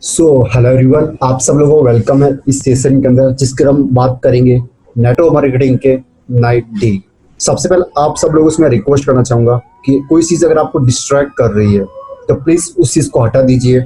Hello everyone, आप सब लोगों को वेलकम है इस सेशन के अंदर जिसके हम बात करेंगे नेटवर्क मार्केटिंग के नाइट डे। सबसे पहले आप सब लोगों से मैं रिक्वेस्ट करना चाहूँगा कि कोई चीज़ अगर आपको डिस्ट्रैक्ट कर रही है तो प्लीज़ उस चीज़ को हटा दीजिए।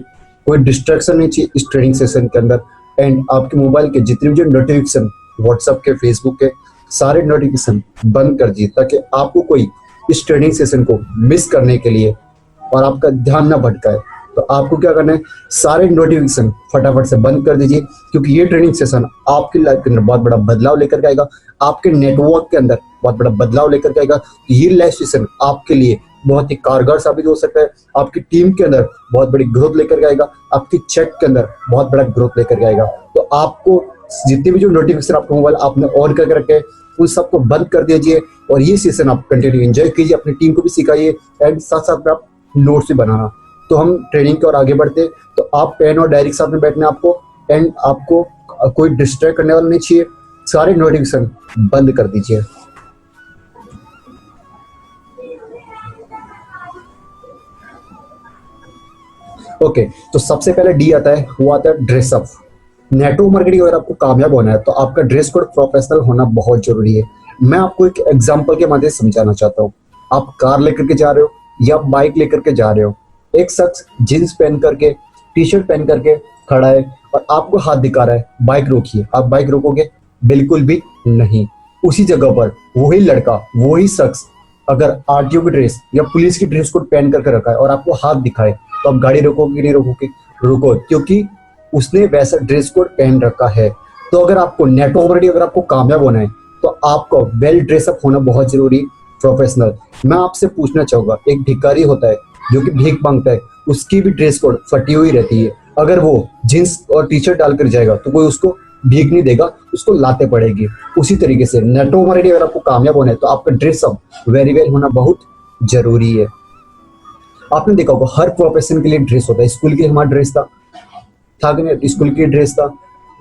कोई डिस्ट्रैक्शन नहीं चाहिए इस ट्रेनिंग सेशन के अंदर। एंड आपके मोबाइल के जितने भी जो नोटिफिकेशन, व्हाट्सएप के, फेसबुक के, सारे नोटिफिकेशन बंद कर दीजिए ताकि आपको कोई इस ट्रेनिंग सेशन को मिस करने के लिए और आपका ध्यान ना भटकाए। तो आपको क्या करना है, सारे नोटिफिकेशन फटाफट से बंद कर दीजिए, क्योंकि ये ट्रेनिंग सेशन आपकी लाइफ के अंदर बहुत बड़ा बदलाव लेकर के आएगा, आपके नेटवर्क के अंदर बहुत बड़ा बदलाव लेकर के आएगा। ये लाइफ सेशन आपके लिए बहुत ही कारगर साबित हो सकता है, आपकी टीम के अंदर बहुत बड़ी ग्रोथ लेकर के आएगा, आपकी चैट के अंदर बहुत बड़ा ग्रोथ लेकर के आएगा। तो आपको जितने भी जो नोटिफिकेशन आपके मोबाइल आपने ऑन करके रखे हैं उन सबको बंद कर दीजिए और ये सेशन आप कंटिन्यू एंजॉय कीजिए, अपनी टीम को भी सिखाइए एंड साथ साथ में आप नोट्स भी बनाना। तो हम ट्रेनिंग की ओर आगे बढ़ते, तो आप पेन और डायरी के साथ में बैठना आपको, एंड आपको कोई डिस्ट्रैक्ट करने वाला नहीं चाहिए। सारे नोटिफिकेशन बंद कर दीजिए। ओके, तो सबसे पहले डी आता है, वो आता है ड्रेसअप। नेटवर्क मार्केटिंग अगर आपको कामयाब होना है तो आपका ड्रेस कोड प्रोफेशनल होना बहुत जरूरी है। मैं आपको एक एग्जांपल के माध्यम से समझाना चाहता हूँ। आप कार लेकर के जा रहे हो या बाइक लेकर के जा रहे हो, एक शख्स जींस पहन करके, टी शर्ट पहन करके खड़ा है और आपको हाथ दिखा रहा है बाइक रोकिए। आप बाइक रोकोगे? बिल्कुल भी नहीं। उसी जगह पर वही लड़का, वही शख्स अगर आरटीओ की ड्रेस या पुलिस की ड्रेस कोड पहन करके रखा है और आपको हाथ दिखाए, तो आप गाड़ी रोकोगे कि नहीं रोकोगे? रुको, क्योंकि उसने वैसा ड्रेस कोड पहन रखा है। तो अगर आपको नेटवर्क मार्केटिंग अगर आपको कामयाब होना है तो आपको वेल ड्रेसअप होना बहुत जरूरी, प्रोफेशनल। मैं आपसे पूछना चाहूंगा, एक भिखारी होता है जो कि भीख मांगता है, उसकी भी ड्रेस कोड फटी हुई रहती है। अगर वो जींस और टी शर्ट डालकर जाएगा तो कोई उसको भीख नहीं देगा, उसको लाते पड़ेगी। उसी तरीके से नेटवर्क मार्केटिंग अगर आपको कामयाब होना है तो आपका ड्रेसअप वेरी वेल होना बहुत जरूरी है। आपने देखा होगा हर प्रोफेशन के लिए ड्रेस होता है। स्कूल के लिए हमारा ड्रेस था कि नहीं? स्कूल की ड्रेस था।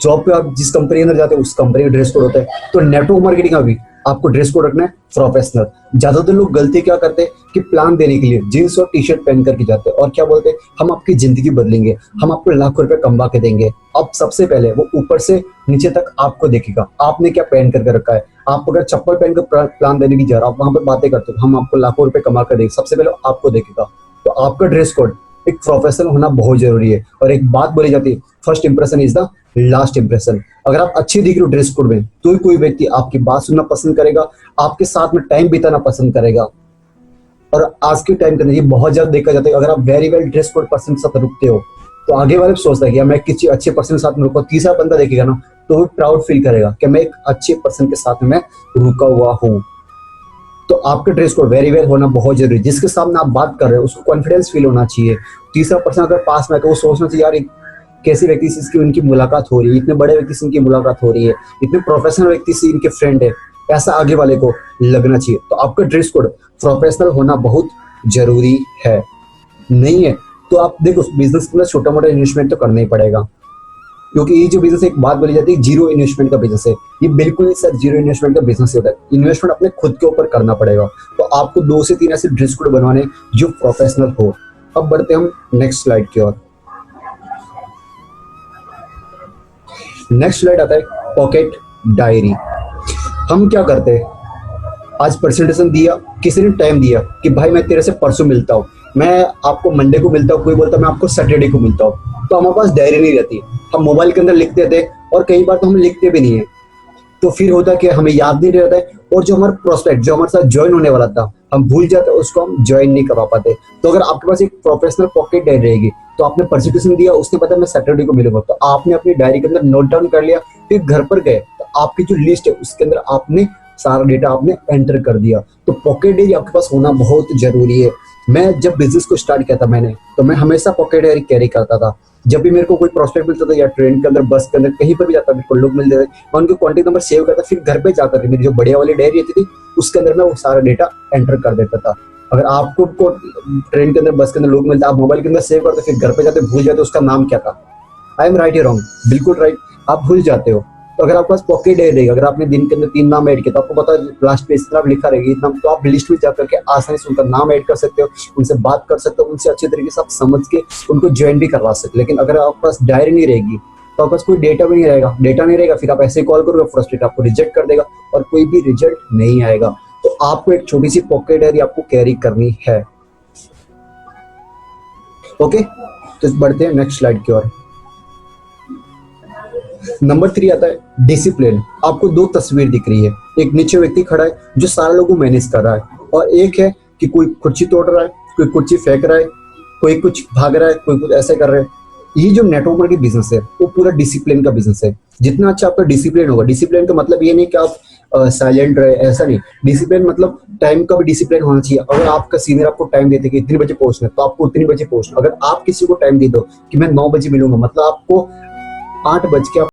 जॉब पे आप जिस कंपनी के अंदर जाते हैं उस कंपनी का ड्रेस कोड होता है। तो नेटवर्क मार्केटिंग का भी आपको ड्रेस कोड रखना है प्रोफेशनल। ज्यादातर लोग गलती क्या करते हैं कि प्लान देने के लिए जींस और टी शर्ट पहन करके जाते हैं और क्या बोलते हैं, हम आपकी जिंदगी बदलेंगे, हम आपको लाखों रुपए कमा के देंगे। अब सबसे पहले वो ऊपर से नीचे तक आपको देखेगा आपने क्या पहन करके रखा है। आप अगर चप्पल पहन कर प्लान देने की जा रहा, आप वहां पर बातें करते हो हम आपको लाखों रुपए कमा कर देंगे, सबसे पहले आपको देखेगा। तो आपका ड्रेस कोड एक प्रोफेशनल होना बहुत जरूरी है। और एक बात बोली जाती है, first impression is the last impression. अगर आप अच्छे दिख रहे हो ड्रेस कोड में तो ही कोई व्यक्ति आपकी बात सुनना पसंद करेगा, आपके साथ में टाइम बिताना पसंद करेगा। और आज के टाइम के अंदर ये बहुत ज्यादा देखा जाता है, अगर आप very well dress code person के साथ रुकते हो तो आगे वाले भी सोचता है कि यार मैं किसी अच्छे पर्सन के साथ में रुका। तीसरा बंदा देखेगा ना तो वो प्राउड फील करेगा कि मैं एक अच्छे पर्सन के साथ में मैं रुका हुआ हूँ। तो आपके ड्रेस कोड वेरी वेल होना बहुत जरूरी है। जिसके सामने आप बात कर रहे हो उसको कॉन्फिडेंस फील होना चाहिए। तीसरा पर्सन अगर पास में है तो वो सोचना चाहिए यार कैसे व्यक्ति से इसकी उनकी मुलाकात हो रही है, इतने बड़े व्यक्ति से इनकी मुलाकात हो रही है, इतने प्रोफेशनल व्यक्ति से इनके फ्रेंड है, ऐसा आगे वाले को लगना चाहिए। तो आपका ड्रेस कोड प्रोफेशनल होना बहुत जरूरी है। नहीं है तो आप देखो बिजनेस के अंदर छोटा मोटा इन्वेस्टमेंट तो करना ही पड़ेगा, क्योंकि ये जो बिजनेस एक बात बोली जाती है जीरो इन्वेस्टमेंट का बिजनेस है, ये बिल्कुल ही सर जीरो इन्वेस्टमेंट का बिजनेस होता है। इन्वेस्टमेंट अपने खुद के ऊपर करना पड़ेगा। तो आपको 2 से 3 ऐसे ड्रेस कोड बनवाने जो प्रोफेशनल हो। अब बढ़ते हम नेक्स्ट स्लाइड की ओर। नेक्स्ट स्लाइड आता है पॉकेट डायरी। हम क्या करते हैं, आज प्रेजेंटेशन दिया, किसी ने टाइम दिया कि भाई मैं तेरे से परसों मिलता हूँ, मैं आपको मंडे को मिलता हूँ, कोई बोलता मैं आपको सैटरडे को मिलता हूँ। तो हमारे पास डायरी नहीं रहती, हम मोबाइल के अंदर लिखते थे और कई बार तो हम लिखते भी नहीं है। तो फिर होता है कि हमें याद नहीं रहता है और जो हमारा प्रोस्पेक्ट जो हमारे साथ ज्वाइन होने वाला था हम भूल जाते, उसको हम ज्वाइन नहीं करवा पाते। तो अगर आपके पास एक प्रोफेशनल पॉकेट डायरी रहेगी तो आपने प्रेजेंटेशन दिया, उसने पता मैं सैटरडे को मिलूंगा, तो आपने अपनी डायरी के अंदर नोट डाउन कर लिया। फिर घर पर गए तो आपकी जो लिस्ट है उसके अंदर आपने सारा डेटा आपने एंटर कर दिया। तो पॉकेट डायरी आपके पास होना बहुत जरूरी है। मैं जब बिजनेस को स्टार्ट किया था मैंने, तो मैं हमेशा पॉकेट डायरी कैरी करता था। जब भी मेरे को कोई प्रोस्पेक्ट मिलता था या ट्रेन के अंदर, बस के अंदर, कहीं पर भी जाता था, लोग मिलते थे, मैं उनके कॉन्टेक्ट नंबर सेव करता, फिर घर पे जाकर मेरी जो बढ़िया वाली डायरी रहती थी उसके अंदर मैं वो सारा डेटा एंटर कर देता था। अगर आपको ट्रेन के अंदर, बस के अंदर लोग मिलते, आप मोबाइल के अंदर सेव करते, फिर घर पे जाते भूल जाते उसका नाम क्या था। आई एम राइट या रॉन्ग? बिल्कुल राइट, आप भूल जाते हो। तो अगर आपके पास पॉकेट डायरी रहेगी, अगर आपने दिन के अंदर 3 नाम ऐड किया तो आपको पता है लास्ट पे इतना लिखा रहेगा इतना, तो आप लिस्ट में जा करके आसानी से उनका नाम ऐड कर सकते हो, उनसे बात कर सकते हो, उनसे अच्छे तरीके से आप समझ के उनको ज्वाइन भी करवा सकते हो। लेकिन अगर आपके पास डायरी नहीं रहेगी तो आपके पास कोई डेटा भी नहीं रहेगा, डेटा नहीं रहेगा, फिर आप ऐसे कॉल करोगे, फ्रस्ट्रेट आपको रिजेक्ट कर देगा और कोई भी रिजल्ट नहीं आएगा। तो आपको एक छोटी सी पॉकेट डायरी आपको कैरी करनी है। ओके, तो बढ़ते हैं नेक्स्ट स्लाइड की ओर। नंबर 3 आता है डिसिप्लिन। आपको 2 तस्वीर दिख रही है, एक नीचे व्यक्ति खड़ा है जो सारे लोगों को मैनेज कर रहा है, और एक है कि कोई कुर्सी तोड़ रहा है, कोई कुर्सी फेंक रहा है, कोई कुछ भाग रहा है, कोई कुछ ऐसे कर रहा है। ये जो नेटवर्क मार्केटिंग बिजनेस है वो पूरा डिसिप्लिन का बिजनेस है। जितना अच्छा आपका डिसिप्लिन होगा, डिसिप्लिन का मतलब ये नहीं कि आप साइलेंट रहे, ऐसा नहीं। डिसिप्लिन मतलब टाइम का भी डिसिप्लिन होना चाहिए। अगर आपका सीनियर आपको टाइम देते कि इतने बजे पहुंचना है तो आपको उतनी बजे पहुंचना। अगर आप किसी को टाइम दे दो कि मैं 9 बजे मिलूंगा, मतलब आपको 8 बज के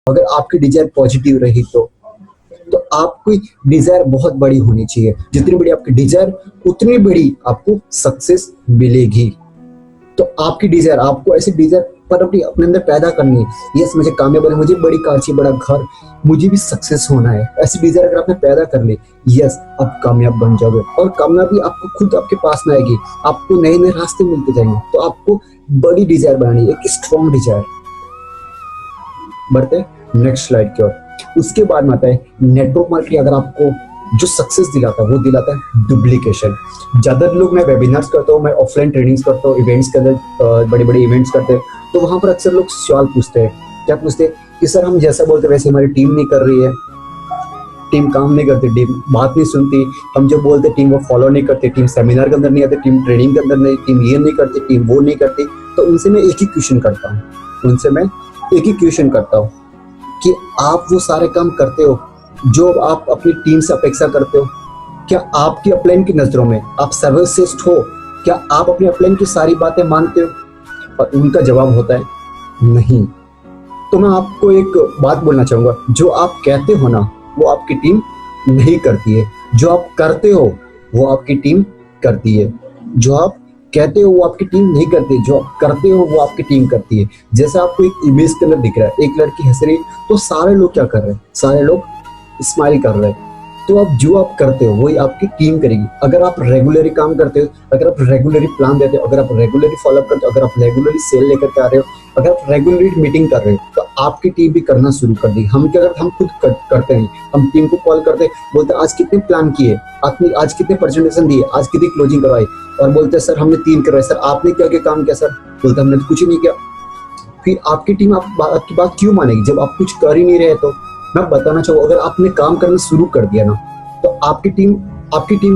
अगर आपकी डिजायर पॉजिटिव रही तो आपकी डिजायर बहुत बड़ी होनी चाहिए। जितनी बड़ी आपकी डिजायर उतनी बड़ी आपको सक्सेस मिलेगी। तो आपकी डिजायर, आपको ऐसी डिजायर पर अपने अंदर पैदा करनी है। यस, मुझे कामयाब बनना है, मुझे बड़ी कार चाहिए, बड़ा घर, मुझे भी सक्सेस होना है। ऐसी डिजायर अगर आपने पैदा कर ली, यस, आप कामयाब बन जाओगे। और कामयाबी आपको खुद आपके पास में आएगी, आपको नए नए रास्ते मिलते जाएंगे। तो आपको बड़ी डिजायर बनानी है, एक स्ट्रॉन्ग डिजायर। बढ़ते नेक्स्ट स्लाइड की ओर। उसके बाद में आता है नेटवर्क मार्केटिंग। अगर आपको जो सक्सेस दिलाता है वो दिलाता है डुप्लीकेशन। ज्यादा लोग, मैं वेबिनार्स करता हूँ, मैं ऑफलाइन ट्रेनिंग्स करता हूँ, इवेंट्स के अंदर बड़े बड़े इवेंट्स करते हैं, तो वहां पर अक्सर लोग सवाल पूछते हैं। क्या पूछते हैं कि सर हम जैसा बोलते वैसे हमारी टीम नहीं कर रही है, टीम काम नहीं करती, टीम बात नहीं सुनती, हम जो बोलते टीम वो फॉलो नहीं करती, टीम सेमिनार के अंदर नहीं आती, टीम ट्रेनिंग के अंदर नहीं, टीम ये नहीं करती, टीम वो नहीं करती। तो उनसे मैं एक ही क्वेश्चन करता हूँ कि आप वो सारे काम करते हो जो आप अपनी टीम से अपेक्षा करते हो? क्या आपकी अपलाइन की नजरों में आप सर्वश्रेष्ठ हो? क्या आप अपनी अपलाइन की सारी बातें मानते हो? और उनका जवाब होता है नहीं। तो मैं आपको एक बात बोलना चाहूंगा, जो आप कहते हो ना वो आपकी टीम नहीं करती है, जो आप करते हो वो आपकी टीम करती है। जो आप कहते हो वो आपकी टीम नहीं करती, जो आप करते हो वो आपकी टीम करती है। जैसे आपको एक इमेज के अंदर दिख रहा है, एक लड़की हंस रही है, तो सारे लोग क्या कर रहे हैं, सारे लोग स्माइल कर रहे हैं। तो आप जो आप करते हो वही आपकी टीम करेगी। अगर आप रेगुलरली काम करते हो, अगर आप रेगुलरली प्लान देते हो, अगर आप रेगुलरली फॉलो करते हो, अगर आप रेगुलरली सेल लेकर के आ रहे हो, अगर आप रेगुलरली मीटिंग कर रहे हो, तो आपकी टीम भी करना शुरू कर देगी। हम क्या करते, हम खुद करते हैं, हम टीम को कॉल करते हैं, बोलते हैं आज कितने प्लान किए, आपने आज कितने प्रेजेंटेशन दिए, आज कितनी क्लोजिंग करवाई, और बोलते हैं सर हमने 3 करवाए। सर आपने क्या क्या काम किया, सर बोलते हमने तो कुछ ही नहीं किया। फिर आपकी टीम आपकी बात क्यों मानेगी जब आप कुछ कर ही नहीं रहे? तो मैं बताना चाहूँगा, अगर आपने काम करना शुरू कर दिया ना, तो आपकी टीम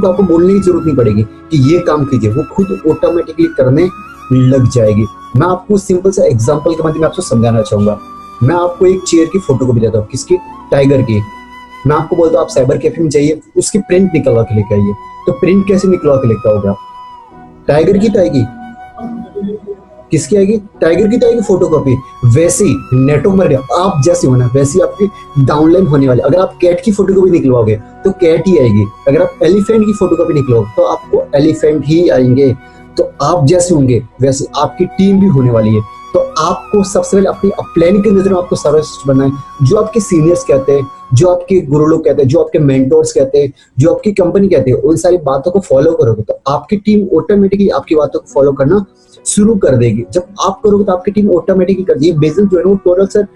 को आपको बोलने की जरूरत नहीं पड़ेगी कि ये काम कीजिए, वो खुद ऑटोमेटिकली करने लग जाएगी। मैं आपको सिंपल सा एग्जांपल के माध्यम में आपको समझाना चाहूंगा। मैं आपको एक चेयर की फोटो कॉपी देता हूँ, किसकी, टाइगर की। मैं आपको बोलता हूँ आप साइबर कैफे में जाइए, उसकी प्रिंट निकलवा के लेके आइए। तो प्रिंट कैसे निकलवा के लेके आओगे आप? टाइगर की तो आएगी, किसकी आएगी, टाइगर की तो आएगी फोटोकॉपी। वैसी नेटवर्क आप जैसे होना वैसी आपकी डाउनलाइन होने वाली। अगर आप कैट की फोटोकॉपी निकलवाओगे तो कैट ही आएगी, अगर आप एलिफेंट की फोटोकॉपी निकलवाओगे तो आपको एलिफेंट ही आएंगे। तो आप जैसे होंगे वैसे आपकी टीम भी होने वाली है। तो आपको सबसे पहले अपनी प्लानिंग की नजर में आपको सर्वश्रेष्ठ बनना है। जो आपके सीनियर्स कहते हैं, जो आपके गुरु लोग कहते हैं, जो आपके मेंटोर्स कहते हैं, जो आपकी कंपनी कहते हैं, उन सारी बातों को फॉलो करोगे तो आपकी टीम ऑटोमेटिकली आपकी बातों को फॉलो करना शुरू कर देगी। जब आप करोगे तो आपकी टीम ऑटोमेटिकली कर देगी। बिजनेस जो है वो टोटल सर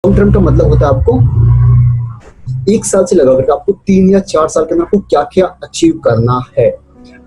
लॉन्ग टर्म का मतलब होता है आपको 1 साल से लगा करके आपको 3 या 4 साल के अंदर आपको क्या क्या अचीव करना है।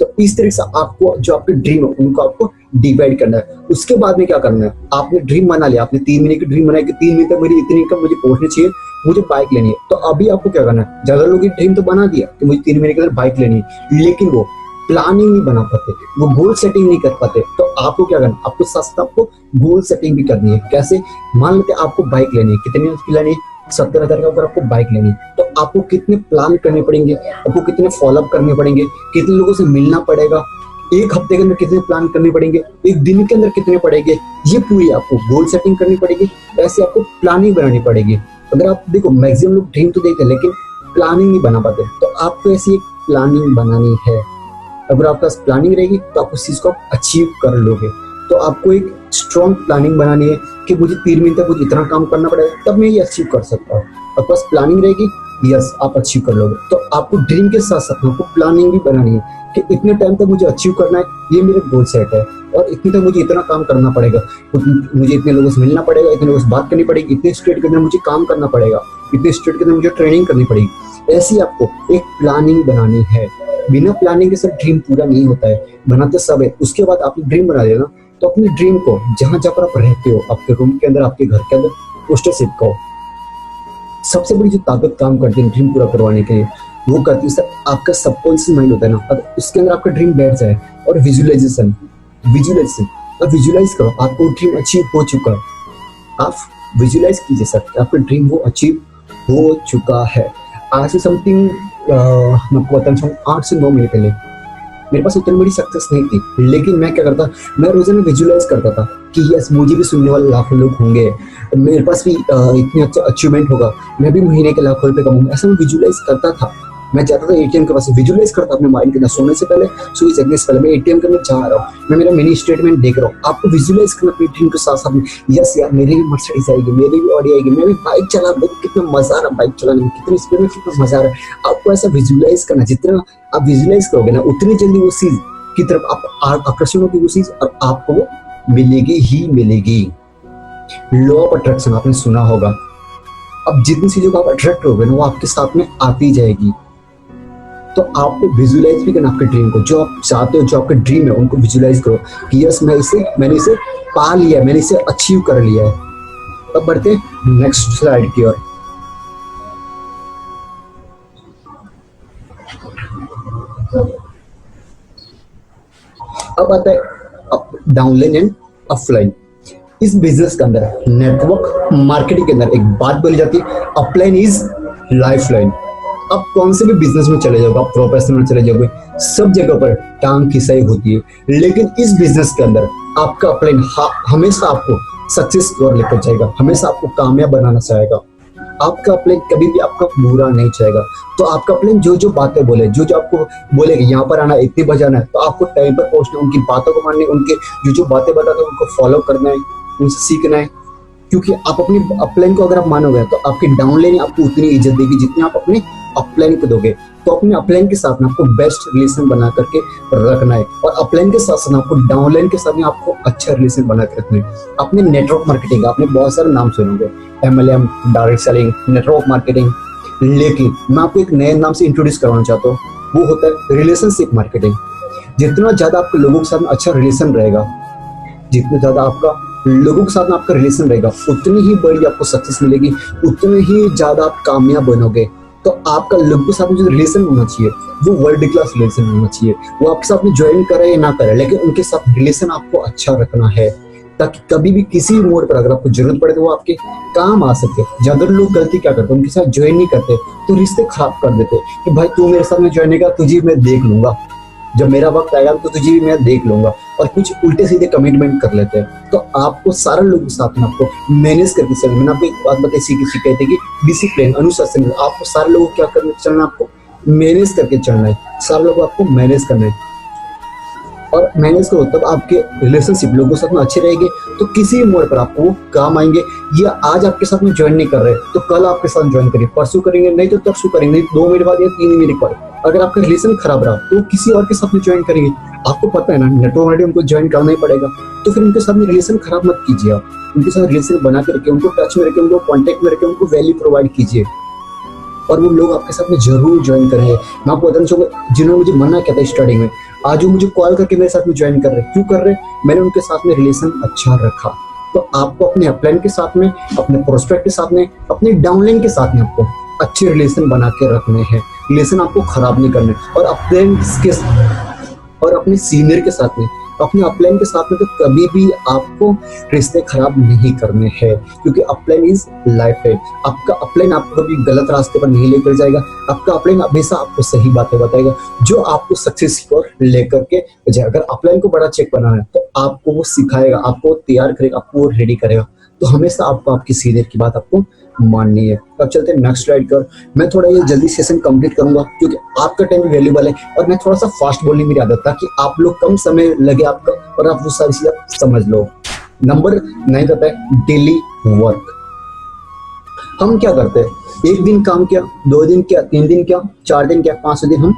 तो इस तरीके से आपको जो आपके ड्रीम है उनको आपको डिवाइड करना है। उसके बाद में क्या करना है, आपने ड्रीम बना लिया, आपने 3 महीने की ड्रीम बनाई कि 3 महीने तक मेरी इतनी इनकम मुझे पहुंचनी चाहिए, मुझे बाइक लेनी है। तो अभी आपको क्या करना है, ज्यादा लोगों की ड्रीम तो बना दिया कि मुझे 3 महीने के अंदर बाइक लेनी है, लेकिन वो प्लानिंग नहीं बना पाते, वो गोल सेटिंग नहीं कर पाते। तो आपको क्या करना, आपको सस्ता आपको गोल सेटिंग भी करनी है। कैसे, मान लेते आपको बाइक लेनी है, कितनी की लेनी है, 70,000 का ऊपर आपको बाइक लेनी है। तो आपको कितने प्लान करने पड़ेंगे, आपको कितने फॉलोअप करने पड़ेंगे, कितने लोगों से मिलना पड़ेगा, 1 हफ्ते के अंदर कितने प्लान करने पड़ेंगे, 1 दिन के अंदर कितने पड़ेंगे, ये पूरी आपको गोल सेटिंग करनी पड़ेगी। ऐसे आपको प्लानिंग बनानी पड़ेगी। अगर आप देखो मैक्सिमम लोग ड्रीम तो देखते हैं लेकिन प्लानिंग नहीं बना पाते। तो आपको ऐसी एक प्लानिंग बनानी है। अगर आपके पास प्लानिंग रहेगी तो आप उस चीज को अचीव कर लोगे। तो आपको एक स्ट्रॉन्ग प्लानिंग बनानी है कि मुझे 3 महीने तक मुझे इतना काम करना पड़ेगा, तब मैं ये अचीव कर सकता हूँ। आपके पास प्लानिंग रहेगी, यस आप अचीव कर लोगे। तो आपको ड्रीम के साथ साथ आपको प्लानिंग भी बनानी है कि इतने टाइम तक मुझे अचीव करना है, ये मेरे गोल सेट है, और इतने तक मुझे इतना काम करना पड़ेगा, मुझे इतने लोगों से मिलना पड़ेगा, इतने लोगों से बात करनी पड़ेगी, इतने स्टेट के अंदर मुझे काम करना पड़ेगा, इतने स्टेट के अंदर मुझे ट्रेनिंग करनी पड़ेगी। ऐसी आपको एक प्लानिंग बनानी है। बिना प्लानिंग के सर ड्रीम पूरा नहीं होता है, बनाते सब है। उसके बाद आपने ड्रीम बना लिया ना, तो अपने ड्रीम को जहां जहां पर आप रहते हो, आपके रूम के अंदर, आपके घर के अंदर, पोस्टर चिपकाओ। सबसे बड़ी जो ताकत काम करती है ड्रीम पूरा करवाने के लिए, वो करती है सर आपका सबकॉन्शियस माइंड होता है ना, अगर उसके अंदर आपका ड्रीम बैठ जाए। और विजुअलाइजेशन, आप विजुअलाइज करो आपको ड्रीम अचीव हो चुका है। आप विजुअलाइज कीजिए सर कि आपका ड्रीम वो अचीव हो चुका है। आज से समथिंग मैं आपको बताना चाहूँ 8 से 9 महीने पहले मेरे पास उतनी बड़ी सक्सेस नहीं थी, लेकिन मैं क्या करता, मैं रोजाना विजुअलाइज करता था कि यस मुझे भी सुनने वाले लाखों लोग होंगे, मेरे पास भी इतनी अच्छा अचीवमेंट होगा, मैं भी महीने के लाखों रुपए कमाऊंगा। ऐसा मैं विजुअलाइज करता था। मैं जाता था एटीएम के पास, विजुअलाइज करता अपने माइंड के अंदर, सोने से पहले, सोने जगने से पहले मैं एटीएम के अंदर जा रहा हूँ, मैं मेरा मिनी स्टेटमेंट देख रहा हूँ। आपको विजुअलाइज करना अपनी ड्रीम के साथ साथ में, यस यार मेरी भी मर्सिडीज आएगी, मेरी भी ऑडी आएगी, मैं भी बाइक चला, देखो कितना मजा आ रहा है बाइक चलाने में, कितनी स्पीड में, कितना मजा आ रहा है। आपको ऐसा विजुअलाइज करना, जितना आप विजुअलाइज करोगे ना उतनी जल्दी वो चीज की तरफ आप आकर्षण होगी, वो चीज और आपको वो मिलेगी ही मिलेगी। लॉ ऑफ अट्रैक्शन आपने सुना होगा। अब जितनी चीजों को आप अट्रैक्ट करोगे ना वो आपके साथ में आती जाएगी। तो आपको विजुअलाइज भी करना आपके ड्रीम को, जो आप चाहते हो, जो आपका ड्रीम है उनको विजुअलाइज करो कि यस मैंने इसे पा लिया, मैंने इसे अचीव कर लिया है। अब बढ़ते हैं नेक्स्ट स्लाइड की ओर। अब आता है डाउनलाइन एंड ऑफलाइन। इस बिजनेस के अंदर नेटवर्क मार्केटिंग के अंदर एक बात बोली जाती है, अपलाइन इज लाइफलाइन। आप कौन से भी बिजनेस में चले जाओगे, आप प्रोफेशनल में चले जाओगे, सब जगह पर टांग खिंचाई होती है, लेकिन इस बिजनेस के अंदर आपका अपलाइन हमेशा आपको सक्सेस की ओर लेकर जाएगा, हमेशा आपको कामयाब बनाना चाहेगा। आपका अपलाइन कभी भी आपका बुरा नहीं चाहेगा। तो आपका अपलाइन जो जो बातें बोले, जो जो आपको बोले कि यहाँ पर आना, इतनी बजाना है, तो आपको टाइम पर पहुंचना, उनकी बातों को मानने, उनके जो जो बातें बताते हैं उनको फॉलो करना है, उनसे सीखना है। क्योंकि आप अपनी अपलाइन को अगर आप मानोगे तो आपकी डाउनलाइन आपको उतनी इज्जत देगी जितनी आप अपने अपलाइन को दोगे। तो अपने अपलाइन के साथ में आपको बेस्ट रिलेशन बना करके रखना है, और अपलाइन के साथ साथ आपको डाउनलाइन के साथ में आपको अच्छा रिलेशन बना के रखना है। अपने नेटवर्क मार्केटिंग आपने बहुत सारे नाम सुनोगे, MLM, direct selling, network marketing, लेकिन मैं आपको एक नए नाम से इंट्रोड्यूस करवाना चाहता हूँ, वो होता है रिलेशनशिप मार्केटिंग। जितना ज्यादा आपके लोगों के साथ में अच्छा रिलेशन रहेगा, जितना ज्यादा आपका लोगों के साथ में आपका रिलेशन रहेगा, उतनी ही बड़ी आपको सक्सेस मिलेगी, उतने ही ज्यादा आप कामयाब बनोगे। तो आपका लोगों के साथ में जो रिलेशन होना चाहिए वो वर्ल्ड क्लास रिलेशन होना चाहिए। वो आपके साथ में ज्वाइन करे या ना करे, लेकिन उनके साथ रिलेशन आपको अच्छा रखना है, ताकि कभी भी किसी भी मोड पर अगर आपको जरूरत पड़े तो वो आपके काम आ सके। ज्यादा लोग गलती क्या करते हैं, उनके साथ ज्वाइन नहीं करते तो रिश्ते खराब कर देते कि भाई तू मेरे साथ में ज्वाइन नहीं कर, तुझे मैं देख लूंगा, जब मेरा वक्त आएगा तो तुझे भी मैं देख लूंगा, और कुछ उल्टे सीधे कमिटमेंट कर लेते हैं। तो आपको सारे लोगों के साथ में आपको मैनेज करके चलना। मैंने आपको एक बात बताई, किसी कहते हैं कि डिसिप्लिन, अनुशासन। आपको सारे लोगों को क्या करना, चलना, आपको मैनेज करके चलना है, सारे लोगों को आपको मैनेज करना है। और मैनेज करो तब आपके रिलेशनशिप लोगों के साथ में अच्छे रहेंगे, तो किसी भी मोड़ पर आपको वो काम आएंगे। ये आज आपके साथ में ज्वाइन नहीं कर रहे तो कल आपके साथ ज्वाइन करेंगे, परसों करेंगे, नहीं तो तरसों करेंगे, नहीं 2 महीने बाद या 3 महीने बाद। अगर आपका रिलेशन खराब रहा तो किसी और के साथ में ज्वाइन करेंगे। आपको पता है ना, नेटवर्क उनको ज्वाइन करना ही पड़ेगा, तो फिर उनके साथ में रिलेशन खराब मत कीजिए। आप उनके साथ रिलेशन बना के रखे, उनको टच में रखे, उनको कॉन्टेक्ट में रखे, उनको वैल्यू प्रोवाइड कीजिए, और वो लोग आपके साथ में जरूर ज्वाइन करेंगे। मैं आपको बताना चाहूंगा, जिन्होंने मुझे मना किया था स्टार्टिंग में, आज वो मुझे कॉल करके मेरे साथ में ज्वाइन कर रहे हैं। क्यों कर रहे हैं? मैंने उनके साथ में रिलेशन अच्छा रखा। तो आपको अपने अपलाइन के साथ में, अपने प्रोस्पेक्ट के साथ में, अपने डाउनलाइन के साथ में आपको अच्छे रिलेशन बना के रखने हैं। रिलेशन आपको खराब नहीं करने, और अपने सीनियर के साथ में, अपने अपलाइन के साथ में तो कभी भी आपको रिश्ते खराब नहीं करने हैं, क्योंकि अपलाइन इज लाइफलाइन। आपका अपलाइन आपको कभी गलत रास्ते पर नहीं लेकर जाएगा। आपका अपलाइन हमेशा आपको सही बातें बताएगा, जो आपको सक्सेस की ओर लेकर के जाए। अगर अपलाइन को बड़ा चेक बनाना है तो आपको वो सिखाएगा, आपको तैयार करेगा, आपको वो रेडी करेगा। तो हमेशा आपको आपकी सीनियर की बात आपको माननी है। अब चलते हैं नेक्स्ट स्लाइड पर। मैं थोड़ा ये जल्दी सेशन कंप्लीट करूंगा क्योंकि आपका टाइम भी वैल्यूबल है और मैं थोड़ा सा फास्ट बोलने मेरी आदत ताकि आप लोग कम समय लगे आपका और आप वो सारी चीजें समझ लो। नंबर 9 कहता है डेली वर्क। हम क्या करते हैं, एक दिन काम किया, 2 दिन किया, 3 दिन किया, 4 दिन किया, 5 दिन हम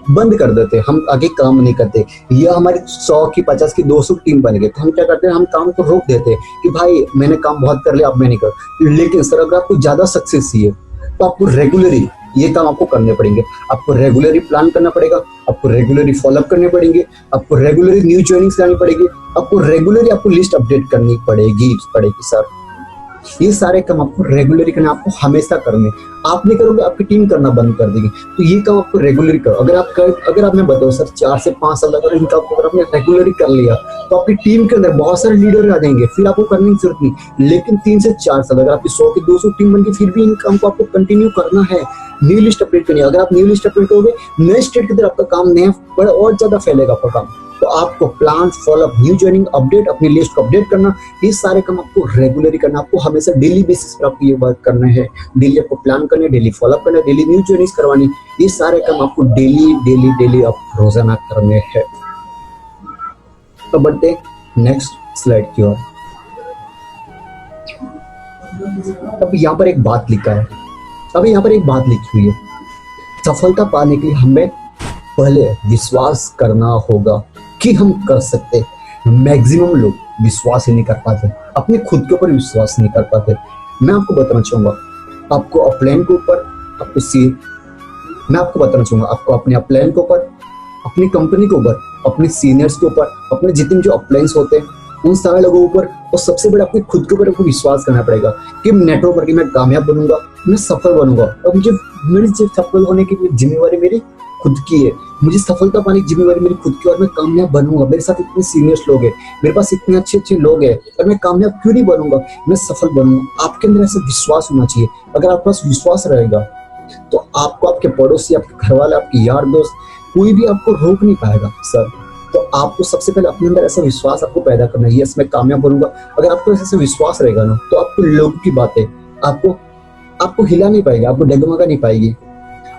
बंद कर देते हैं, हम आगे काम नहीं करते। या हमारी 100 की 50 की 200 की टीम बन गई तो हम क्या करते हैं, हम काम को रोक देते हैं कि भाई मैंने काम बहुत कर लिया, अब मैं नहीं कर। लेकिन सर अगर आपको ज्यादा सक्सेस चाहिए तो आपको रेगुलरली ये काम आपको करने पड़ेंगे। आपको रेगुलरली प्लान करना पड़ेगा, आपको रेगुलरली फॉलोअप करने पड़ेंगे, आपको रेगुलरली न्यू ज्वाइनिंग्स करनी पड़ेगी, आपको रेगुलरली आपको लिस्ट अपडेट करनी पड़ेगी सर। ये सारे काम आपको रेगुलरली करना, आपको हमेशा करने। आप नहीं करोगे आपकी टीम करना बंद कर देगी। तो ये काम आपको रेगुलरली करो। अगर आप मैं बताऊं सर 4 से 5 साल अगर इनका अगर आपने रेगुलरली कर लिया तो आपकी टीम के अंदर बहुत सारे लीडर आ जाएंगे, फिर आपको करने की जरूरत नहीं। लेकिन 3 से 4 साल अगर आपकी 100 की 200 टीम बन गई फिर भी इन काम को आपको कंटिन्यू करना है। न्यू लिस्ट अपडेट करनी है। अगर आप न्यू लिस्ट अपडेट करोगे नए स्टेट की तरफ आपका काम नया बड़ा और ज्यादा फैलेगा आपका काम। तो आपको plan follow up new joining update अपनी लिस्ट को अपडेट करना, ये सारे काम आपको रेगुलरली करना। आपको हमेशा डेली बेसिस पर आपको ये वर्क करना है। डेली आपको प्लान करना है, डेली फॉलोअप करना है, डेली न्यू ज्वाइनिंग्स करवानी। ये सारे काम आपको डेली आप रोजाना करने हैं। तो बढ़ते नेक्स्ट स्लाइड की ओर। अब यहाँ पर एक बात लिखा है, लिखी हुई है, सफलता पाने के लिए हमें पहले विश्वास करना होगा कि हम कर सकते। मैक्सिमम लोग विश्वास ही नहीं कर पाते, अपने खुद के ऊपर विश्वास नहीं कर पाते। मैं आपको बताना चाहूंगा, आपको अपलाइन के ऊपर मैं आपको बताना चाहूंगा, आपको अपने अपलाइन के ऊपर, अपनी कंपनी के ऊपर, अपने सीनियर्स के ऊपर, अपने जितने जो अपलाइंस होते हैं उन सारे लोगों के ऊपर और सबसे बड़ा अपने खुद के ऊपर आपको विश्वास करना पड़ेगा कि नेटवर्क मार्केटिंग में कामयाब बनूंगा, मैं सफल बनूंगा। और मुझे मेरी सफल होने की जिम्मेवारी मेरी खुद की है। मुझे सफलता पाने की जिम्मेवारी मेरी खुद की और मैं कामयाब बनूंगा। मेरे साथ इतने सीनियर्स लोग हैं, मेरे पास इतने अच्छे लोग हैं और मैं कामयाब क्यों नहीं बनूंगा, मैं सफल बनूंगा। आपके अंदर ऐसा विश्वास होना चाहिए। अगर आपके पास विश्वास रहेगा तो आपको आपके पड़ोसी, आपके घर वाले, आपके यार दोस्त कोई भी आपको रोक नहीं पाएगा सर। तो आपको सबसे पहले अपने अंदर ऐसा विश्वास आपको पैदा करना है, यस मैं कामयाब बनूंगा। अगर आपको ऐसा विश्वास रहेगा ना तो आपको लोगों की बातें आपको हिला नहीं पाएगी, आपको डगमगा नहीं पाएगी,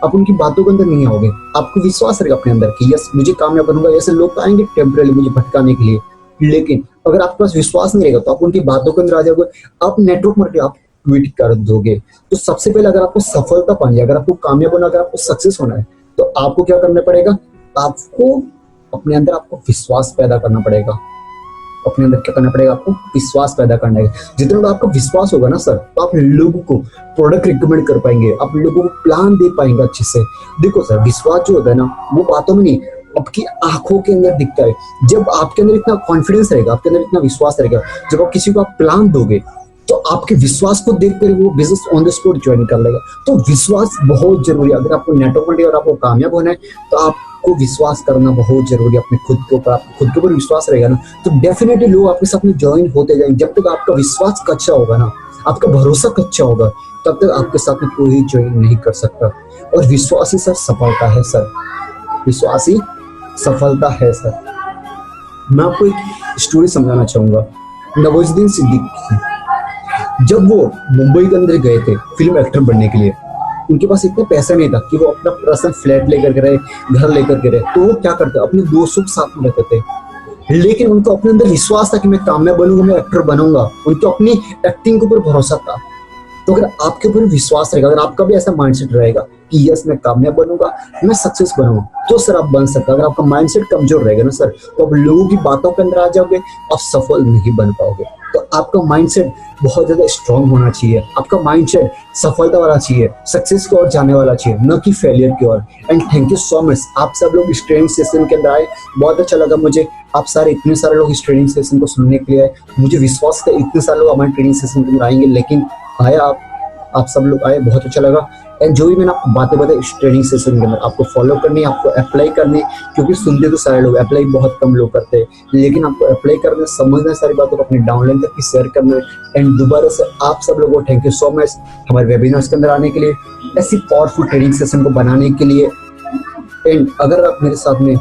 आप उनकी बातों के अंदर नहीं आओगे। आपको विश्वास रहेगा अपने अंदर कि यस मुझे कामयाब बनूंगा। ऐसे लोग आएंगे टेम्परेरी मुझे भटकाने के लिए, लेकिन अगर आपके पास विश्वास नहीं रहेगा तो आप उनकी बातों के अंदर आ जाओगे, आप नेटवर्क मार्केटिंग आप ट्वीट कर दोगे। तो सबसे पहले अगर आपको सफलता पानी है, अगर आपको कामयाब होना, अगर आपको सक्सेस होना है तो आपको क्या करना पड़ेगा, आपको अपने अंदर आपको विश्वास पैदा करना पड़ेगा। अपने अंदर क्या करना पड़ेगा, आपको विश्वास पैदा करना है। जितना तो आपका विश्वास होगा ना सर तो आप लोगों को प्रोडक्ट रिकमेंड कर पाएंगे, आप लोगों को प्लान दे पाएंगे अच्छे से। देखो सर विश्वास जो होता है ना वो बातों में नहीं, आपकी आंखों के अंदर दिखता है। जब आपके अंदर इतना कॉन्फिडेंस रहेगा, आपके अंदर इतना विश्वास रहेगा, जब आप किसी को आप प्लान दोगे तो आपके विश्वास को देखकर वो business on the spot join कर लेगा। तो विश्वास बहुत जरूरी है। अगर आपको नेटवर्क मार्केटिंग और आपको कामयाब होना है तो आपको विश्वास करना बहुत जरूरी है अपने खुद के ऊपर। आपको खुद के ऊपर विश्वास रहेगा ना तो डेफिनेटली लोग आपके साथ में ज्वाइन होते जाएंगे। जब तक आपका विश्वास कच्चा होगा ना, आपका भरोसा कच्चा होगा, तब तक आपके साथ में कोई ज्वाइन नहीं कर सकता। और विश्वास ही सर सफलता है सर, विश्वास ही सफलता है सर। मैं आपको एक स्टोरी समझाना चाहूंगा। नवाजुद्दीन सिद्दीकी जब वो मुंबई के अंदर गए थे फिल्म एक्टर बनने के लिए, उनके पास इतना पैसा नहीं था कि वो अपना पर्सनल फ्लैट लेकर के रहे, घर लेकर के रहे। तो वो क्या करते, अपने दोस्तों के साथ में रहते थे। लेकिन उनको अपने अंदर विश्वास था कि मैं कामयाब बनूंगा, मैं एक्टर बनूंगा। उनको अपनी एक्टिंग के ऊपर भरोसा था। तो अगर आपके ऊपर विश्वास रहेगा, अगर आपका भी ऐसा माइंडसेट रहेगा कि यस मैं कामयाब बनूंगा, मैं सक्सेस बनूंगा, तो सर आप बन सकते। अगर आपका माइंडसेट कमजोर रहेगा ना सर तो आप लोगों की बातों के अंदर आ जाओगे, आप सफल नहीं बन पाओगे। तो आपका माइंडसेट बहुत ज्यादा स्ट्रांग होना चाहिए। आपका माइंडसेट सफलता वाला चाहिए, सक्सेस की ओर जाने वाला चाहिए, न कि फेलियर की ओर। And thank you so much, आप सब लोग इस ट्रेनिंग सेशन के अंदर आए, बहुत अच्छा लगा मुझे। आप सारे इतने सारे लोग इस ट्रेनिंग सेशन को सुनने के लिए आए, मुझे विश्वास है इतने सारे लोग हमारे ट्रेनिंग सेशन के अंदर आएंगे। लेकिन आया आप सब लोग आए, बहुत अच्छा लगा। एंड जो भी मैंने आपको बातें बताई इस ट्रेनिंग सेशन के अंदर आपको फॉलो करनी, आपको अप्लाई करनी, क्योंकि सुनते तो सारे लोग, अप्लाई बहुत कम लोग करते हैं, लेकिन आपको अप्लाई करना, समझना, सारी बातों को अपने डाउनलाइन तक भी शेयर करना है। एंड दोबारा से आप सब लोगों को थैंक यू सो मच हमारे वेबिनार्स के अंदर आने के लिए, ऐसी पावरफुल ट्रेनिंग सेशन को बनाने के लिए। एंड अगर आप मेरे साथ में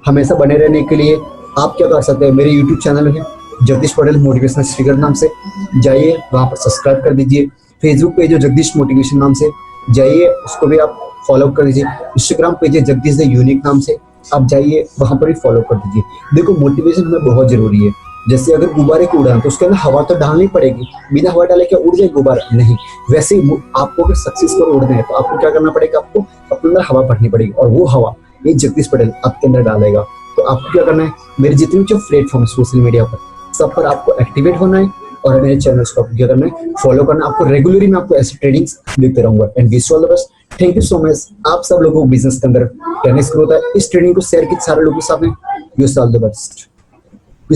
हमेशा बने रहने के लिए आप क्या कर सकते हैं, मेरे यूट्यूब चैनल है जगदीश पटेल मोटिवेशनल स्पीकर नाम से, जाइए वहाँ पर सब्सक्राइब कर दीजिए। फेसबुक पेज है जगदीश मोटिवेशन नाम से, जाइए उसको भी आप फॉलो कर दीजिए। इंस्टाग्राम पेज है जगदीश द यूनिक नाम से, आप जाइए वहां पर भी फॉलो कर दीजिए। देखो मोटिवेशन हमें बहुत जरूरी है। जैसे अगर गुब्बारे की उड़ान तो उसके अंदर हवा तो डालनी पड़ेगी, बिना हवा डाले क्या उड़ जाए गुब्बारा? नहीं। वैसे ही आपको अगर सक्सेस पर उड़ना है तो आपको क्या करना पड़ेगा? आपको अपने अंदर हवा भरनी पड़ेगी, और वो हवा ये जगदीश पटेल आपके अंदर डालेगा। तो आपको क्या करना है, मेरे जितने भी जो प्लेटफॉर्म सोशल मीडिया पर सब पर आपको एक्टिवेट होना है, और मेरे चैनल्स को आपको क्या करना है, फॉलो करना है। आपको रेगुलरली मैं आपको ऐसे ट्रेडिंग्स देते रहूंगा। And wish all the best. Thank you so much. आप सब लोगों को बिजनेस के अंदर टेनिस ग्रोथ है, इस ट्रेनिंग को शेयर कीजिए सारे लोगों के साथ में। Wish all the best.